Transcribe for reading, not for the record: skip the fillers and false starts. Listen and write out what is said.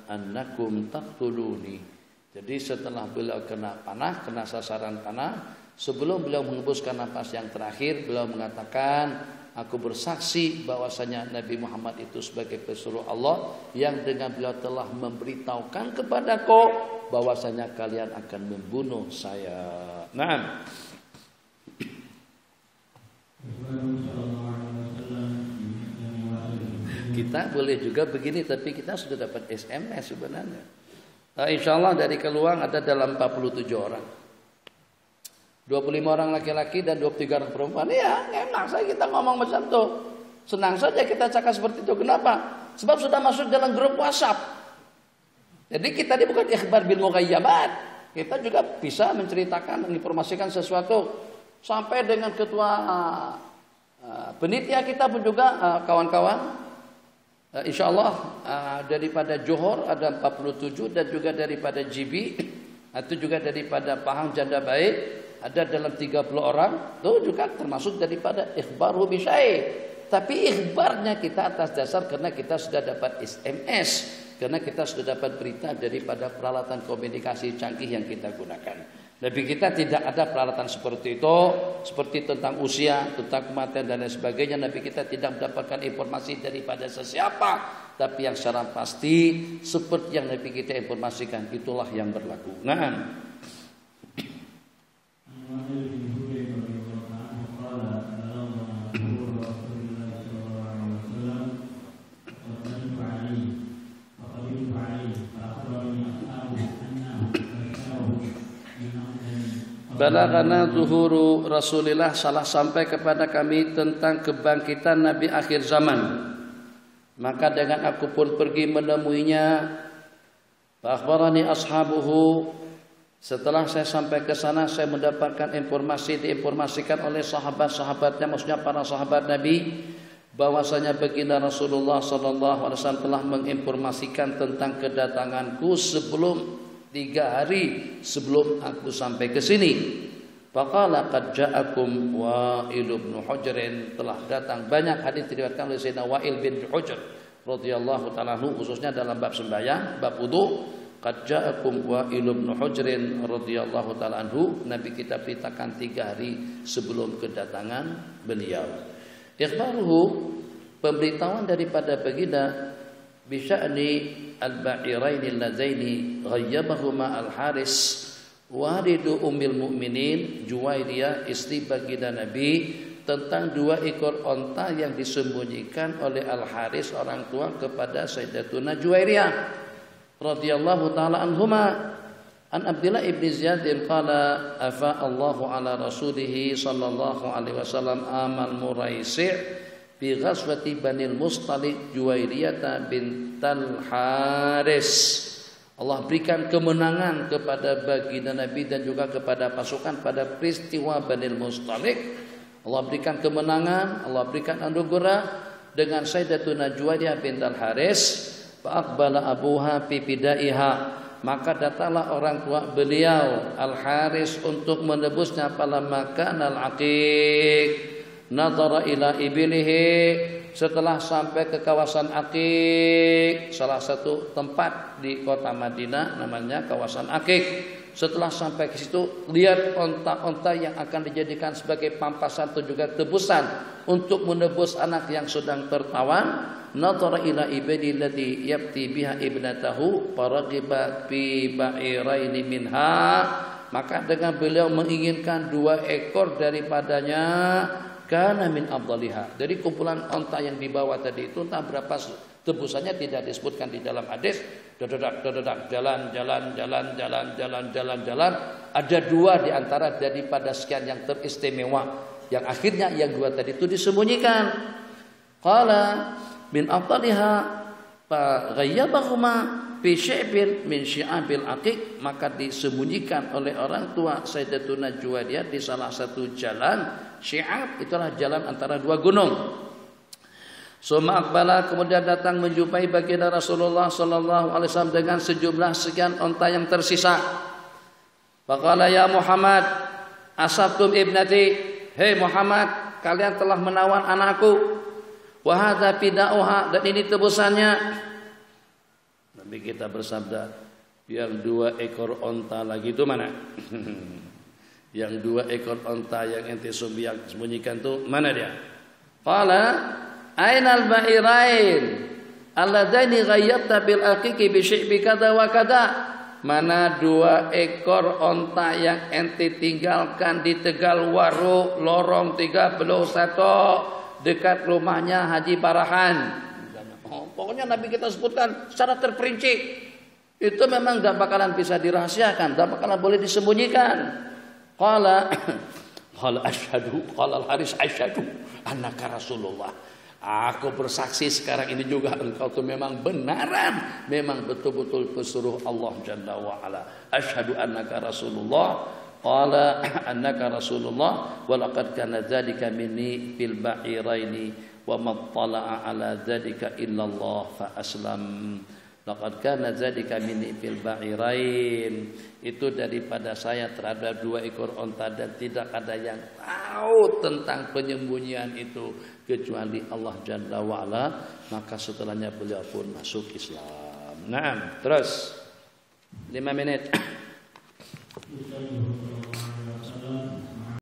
annakum taqtuluni. Jadi setelah beliau kena panah, kena sasaran panah, sebelum beliau menghembuskan napas yang terakhir, beliau mengatakan, aku bersaksi bahwasanya Nabi Muhammad itu sebagai pesuruh Allah yang dengan beliau telah memberitahukan kepadaku bahwasanya kalian akan membunuh saya. Naam. Kita boleh juga begini, tapi kita sudah dapat SMS sebenarnya. Insya Allah dari keluang ada dalam 47 orang. 25 orang laki-laki dan 23 orang perempuan. Ya, enak saja kita ngomong macam itu. Senang saja kita cakap seperti itu. Kenapa? Sebab sudah masuk dalam grup WhatsApp. Jadi kita ini bukan ikhbar bil mughayyabat. Kita juga bisa menceritakan, menginformasikan sesuatu. Sampai dengan ketua penitia kita pun juga kawan-kawan. Insya Allah daripada Johor ada 47 dan juga daripada GB itu juga daripada Pahang Janda Baik ada dalam 30 orang itu juga termasuk daripada ikhbaru bisyai. Tapi ikhbarnya kita atas dasar karena kita sudah dapat SMS, karena kita sudah dapat berita daripada peralatan komunikasi canggih yang kita gunakan. Nabi kita tidak ada peralatan seperti itu, seperti tentang usia, tentang kematian dan lain sebagainya. Nabi kita tidak mendapatkan informasi daripada sesiapa, tapi yang secara pasti seperti yang Nabi kita informasikan itulah yang berlaku. Nah, balaghana zuhuru Rasulillah, salah sampai kepada kami tentang kebangkitan Nabi akhir zaman. Maka dengan aku pun pergi menemuinya. Fa akhbarani ashabuhu, setelah saya sampai ke sana saya mendapatkan informasi, diinformasikan oleh sahabat-sahabatnya, maksudnya para sahabat Nabi, bahwasanya baginda Rasulullah sallallahu alaihi wasallam telah menginformasikan tentang kedatanganku sebelum 3 hari sebelum aku sampai ke sini. Faqala qad ja'akum Wa'il bin Hujr, telah datang banyak hadis diriwayatkan oleh Sayyidina Wa'il bin Hujr radhiyallahu ta'ala anhu, khususnya dalam bab sembahyang, bab wudu. Qad ja'akum Wa'il bin Hujr radhiyallahu ta'ala anhu, Nabi kita beritakan 3 hari sebelum kedatangan beliau. Ikhbaruhu, pemberitahuan daripada baginda bisya'ni al-ba'iraini allazaini ghayyabahuma al-Haris waridu ummil mu'minin Juwairiyah, istri baginda Nabi, tentang 2 ekor onta yang disembunyikan oleh Al-Haris orang tua kepada Sayyidatuna Juwairiyah radhiyallahu taala anhuma. An Abdullah ibn Ziyad qala afa Allahu ala rasulih sallallahu alaihi wasallam amal muraisi' bi ghazwati Banil Mustalik Juwairiyah bintal Haris. Allah berikan kemenangan kepada baginda Nabi dan juga kepada pasukan pada peristiwa Banil Mustalik. Allah berikan kemenangan, Allah berikan anugerah dengan Sayyidatuna Juwairiyah bintal Haris. Fa aqbala abuha fi bidaiha, maka datanglah orang tua beliau Al-Haris untuk menebusnya pada makan al-aqiq. Nadhara ila ibilihi, setelah sampai ke kawasan Aqiq, salah satu tempat di kota Madinah namanya kawasan Aqiq. Setelah sampai ke situ, lihat onta-onta yang akan dijadikan sebagai pampasan atau juga tebusan untuk menebus anak yang sedang tertawan. Nadhara ila ibadi allati yabti biha ibnatahu faraqiba fi ba'iraini minha, maka dengan beliau menginginkan 2 ekor daripadanya, kana min afdaliha, dari kumpulan onta yang dibawa tadi itu entah berapa tebusannya tidak disebutkan di dalam hadis. Dododak jalan, ada 2 di antara daripada sekian yang teristimewa, yang akhirnya yang 2 tadi itu disembunyikan. Qala min afdaliha fa ghayyabahuma fi syi'bin min syi'abil aqiq, maka disembunyikan oleh orang tua Sayyidatuna Juwairiyah di salah satu jalan. Syi'ab itulah jalan antara 2 gunung. Suma aqbala, kemudian datang menjumpai baginda Rasulullah sallallahu alaihi wasallam dengan sejumlah sekian onta yang tersisa. Faqala ya Muhammad asabtum ibnati, hei Muhammad, kalian telah menawan anakku. Wa hadza fida'uha, dan ini tebusannya. Nabi kita bersabda, yang 2 ekor onta lagi itu mana? Yang 2 ekor onta yang ente sembunyikan itu mana dia? Qala ainal ba'irain alladaini ghayyabta bil aqiqi bi syi'bi kada wa kada. Mana 2 ekor onta yang ente tinggalkan di Tegal Waru lorong 31 dekat rumahnya Haji Barahan. Pokoknya Nabi kita sebutkan secara terperinci. Itu memang gak bakalan bisa dirahasiakan, gak bakalan boleh disembunyikan. Qala asyhadu, qala al-Haris asyhadu annaka Rasulullah. Aku bersaksi sekarang ini juga engkau itu memang benaran, memang betul-betul pesuruh Allah Jalla wa Ala. Asyhadu annaka Rasulullah. Qala annaka Rasulullah wa laqad kana dzalika minni fil ba'iraini wa mattala'a ala dzalika illallah fa aslam. Laqad kana dzalika minni fil ba'irain. Itu daripada saya terhadap 2 ekor onta dan tidak ada yang tahu tentang penyembunyian itu kecuali Allah Jalla wa Ala. Maka setelahnya beliau pun masuk Islam. Naam, terus 5 menit.